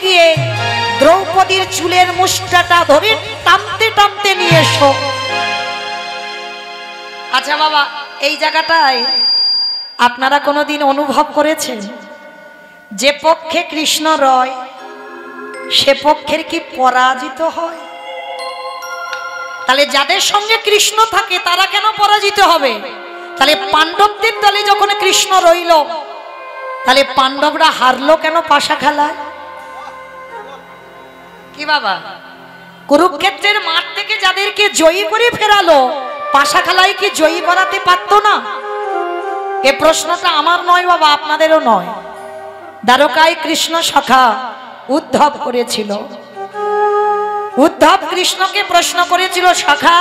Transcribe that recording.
গিয়ে দ্রৌপদীর চুলের মুষ্টাটা ধরে টানতে টানতে নিয়ে এসো। আচ্ছা বাবা, এই জায়গাটায় আপনারা কোনোদিন অনুভব করেছেন যে পক্ষে কৃষ্ণ রয় সে পক্ষের কি পরাজিত হয়? তাহলে যাদের সঙ্গে কৃষ্ণ থাকে তারা কেন পরাজিত হবে? তাহলে পাণ্ডবদের দলে যখন কৃষ্ণ রইল তাহলে পাণ্ডবরা হারলো কেন পাশা খেলায়? কি বাবা, কুরুক্ষেত্রের মাঠ থেকে যাদেরকে জয়ী করে ফেরালো পাশা খেলায় কি জয়ী করাতে পারতো না? এ প্রশ্নটা আমার নয় বাবা, আপনাদেরও নয়। দ্বারকায় কৃষ্ণ সখা উদ্ধব করেছিল। উদ্ধব কৃষ্ণকে প্রশ্ন করেছিল, সখা